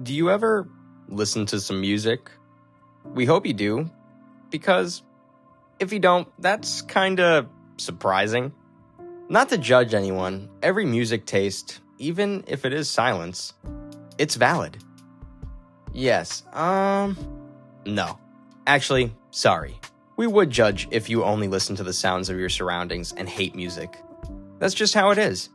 Do you ever listen to some music? We hope you do, because if you don't, that's kinda surprising. Not to judge anyone, every music taste, even if it is silence, it's valid. Yes, no. Actually, sorry. We would judge if you only listen to the sounds of your surroundings and hate music. That's just how it is.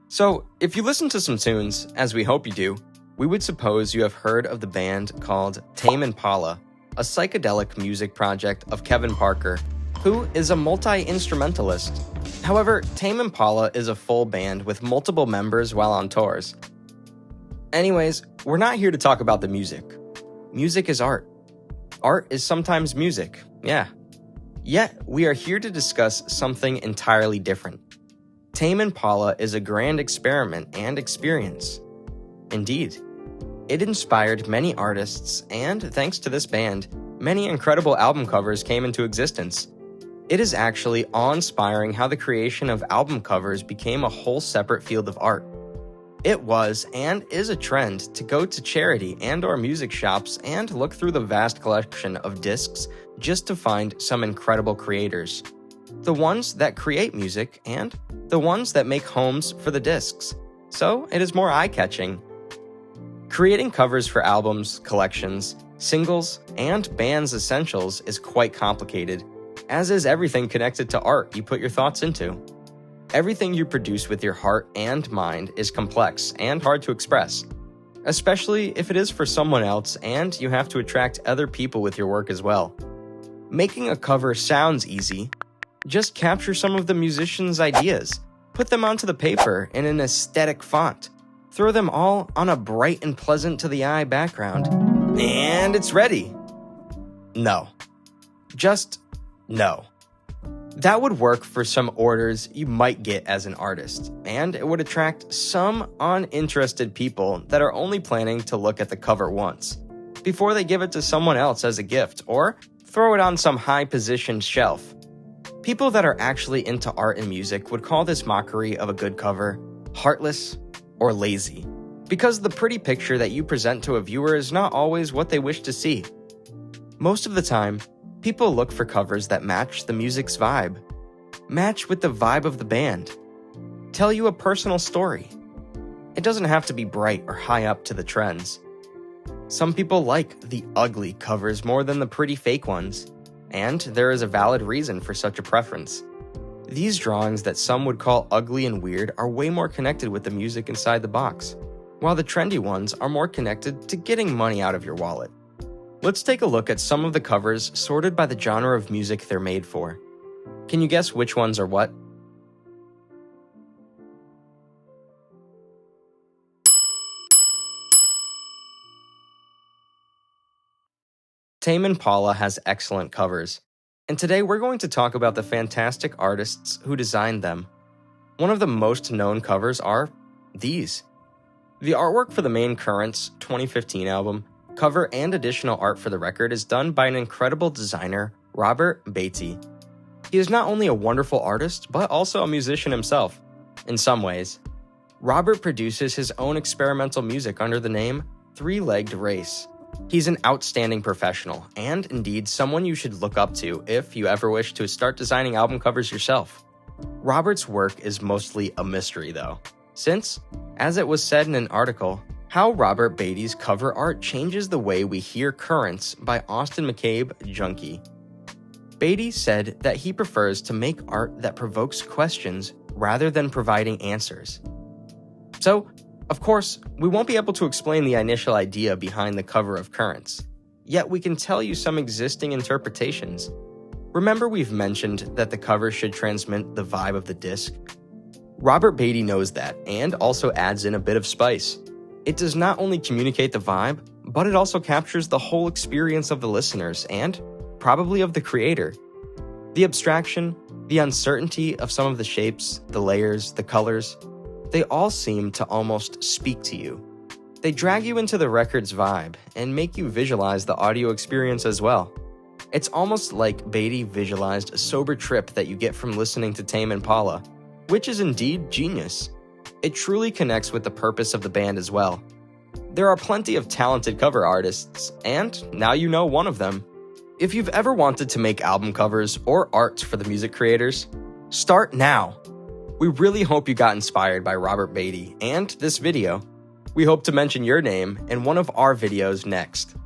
So, if you listen to some tunes, as we hope you do, we would suppose you have heard of the band called Tame Impala, a psychedelic music project of Kevin Parker, who is a multi-instrumentalist. However, Tame Impala is a full band with multiple members while on tours. Anyways, we're not here to talk about the music. Music is art. Art is sometimes music, yeah. Yet, we are here to discuss something entirely different. Tame Impala is a grand experiment and experience. Indeed. It inspired many artists, and thanks to this band, many incredible album covers came into existence. It is actually awe-inspiring how the creation of album covers became a whole separate field of art. It was and is a trend to go to charity and/or music shops and look through the vast collection of discs just to find some incredible creators. The ones that create music and the ones that make homes for the discs. So it is more eye-catching. Creating covers for albums, collections, singles, and bands' essentials is quite complicated, as is everything connected to art you put your thoughts into. Everything you produce with your heart and mind is complex and hard to express, especially if it is for someone else and you have to attract other people with your work as well. Making a cover sounds easy. Just capture some of the musician's ideas, put them onto the paper in an aesthetic font, throw them all on a bright and pleasant to the eye background, and it's ready. No. Just no. That would work for some orders you might get as an artist, and it would attract some uninterested people that are only planning to look at the cover once, before they give it to someone else as a gift, or throw it on some high-positioned shelf. People that are actually into art and music would call this mockery of a good cover heartless or lazy, because the pretty picture that you present to a viewer is not always what they wish to see. Most of the time, people look for covers that match the music's vibe, match with the vibe of the band, tell you a personal story. It doesn't have to be bright or high up to the trends. Some people like the ugly covers more than the pretty fake ones, and there is a valid reason for such a preference. These drawings that some would call ugly and weird are way more connected with the music inside the box, while the trendy ones are more connected to getting money out of your wallet. Let's take a look at some of the covers sorted by the genre of music they're made for. Can you guess which ones are what? Tame Impala has excellent covers, and today we're going to talk about the fantastic artists who designed them. One of the most known covers are these. The artwork for the main Currents 2015 album, cover and additional art for the record is done by an incredible designer, Robert Beatty. He is not only a wonderful artist, but also a musician himself, in some ways. Robert produces his own experimental music under the name Three-Legged Race. He's an outstanding professional, and indeed someone you should look up to if you ever wish to start designing album covers yourself. Robert's work is mostly a mystery though, since, as it was said in an article, how Robert Beatty's cover art changes the way we hear Currents by Austin McCabe Junkie. Beatty said that he prefers to make art that provokes questions rather than providing answers. So, of course, we won't be able to explain the initial idea behind the cover of Currents, yet we can tell you some existing interpretations. Remember we've mentioned that the cover should transmit the vibe of the disc? Robert Beatty knows that, and also adds in a bit of spice. It does not only communicate the vibe, but it also captures the whole experience of the listeners and probably of the creator. The abstraction, the uncertainty of some of the shapes, the layers, the colors, they all seem to almost speak to you. They drag you into the record's vibe and make you visualize the audio experience as well. It's almost like Beatty visualized a sober trip that you get from listening to Tame Impala, which is indeed genius. It truly connects with the purpose of the band as well. There are plenty of talented cover artists, and now you know one of them. If you've ever wanted to make album covers or art for the music creators, start now. We really hope you got inspired by Robert Beatty and this video. We hope to mention your name in one of our videos next.